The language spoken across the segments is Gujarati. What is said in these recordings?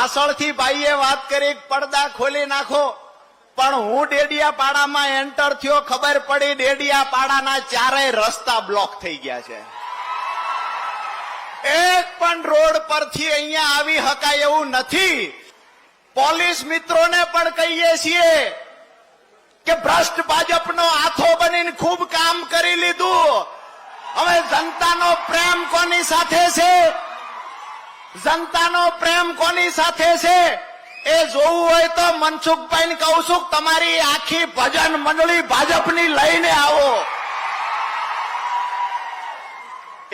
પાછળથી ભાઈએ વાત કરી પડદા ખોલી નાખો, પણ હું ડેડિયાપાડામાં એન્ટર થયો, ખબર પડી ડેડિયાપાડાના ચારેય રસ્તા બ્લોક થઈ ગયા છે. એક પણ રોડ પરથી અહીંયા આવી શકાય એવું નથી. પોલીસ મિત્રોને પણ કહીએ છીએ કે ભ્રષ્ટ ભાજપનો આથો બનીને ખૂબ કામ કરી લીધું. હવે જનતાનો પ્રેમ કોની સાથે છે, જનતાનો પ્રેમ કોની સાથે છે એ જોવું હોય તો મનસુખભાઈને કહું છું, તમારી આખી ભજન મંડળી ભાજપની લઈને આવો.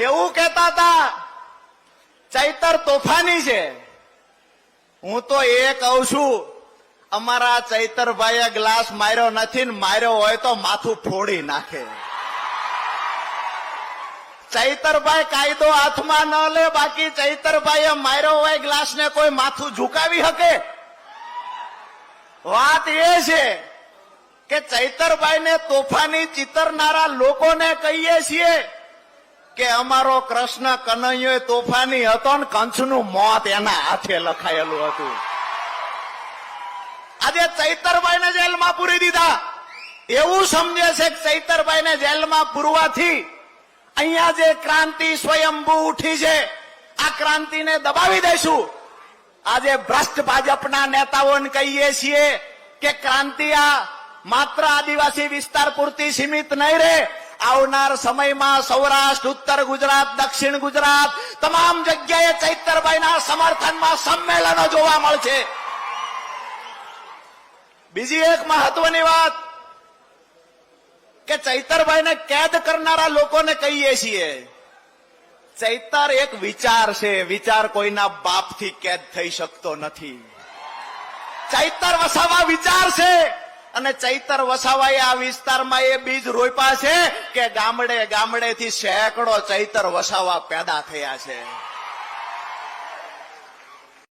એવું કહેતા હતા ચૈતર તોફાની છે. હું તો એ કહું છું, અમારા ચૈતરભાઈએ ગ્લાસ માર્યો નથી ને માર્યો હોય તો માથું ફોડી નાખે. ચૈતરભાઈ કાયદો હાથમાં ન લે, બાકી ચૈતરભાઈએ માર્યો હોય ગ્લાસ ને કોઈ માથું ઝુકાવી શકે? વાત એ છે કે ચૈતરભાઈને તોફાની ચિતરનારા લોકોને કહીએ છીએ કે અમારો કૃષ્ણ કનૈયો તોફાની હતો ને કંસનું મોત એના હાથે લખાયેલું હતું. આજે ચૈતરભાઈને જેલમાં પૂરી દીધા. એવું સમજે છે કે ચૈતરભાઈને જેલમાં પૂરવાથી અહીંયા જે ક્રાંતિ સ્વયંભૂ ઉઠી છે આ ક્રાંતિને દબાવી દઈશું. આજે ભ્રષ્ટ ભાજપના નેતાઓને કહીએ છીએ કે ક્રાંતિ આ માત્ર આદિવાસી વિસ્તાર પૂરતી સીમિત નહીં રહે. આવનાર સમયમાં સૌરાષ્ટ્ર, ઉત્તર ગુજરાત, દક્ષિણ ગુજરાત તમામ જગ્યાએ ચૈતરભાઈના સમર્થનમાં સંમેલનો જોવા મળશે. બીજી એક મહત્વની વાત કે ચૈતરભાઈને કેદ કરનારા લોકોને કહીએ છીએ, ચૈતર એક વિચાર છે, વિચાર કોઈના બાપથી કેદ થઈ શકતો નથી. ચૈતર વસાવા વિચાર છે અને ચૈતર વસાવાએ આ વિસ્તારમાં એ બીજ રોપ્યા છે કે ગામડે ગામડેથી સેંકડો ચૈતર વસાવા પેદા થયા છે.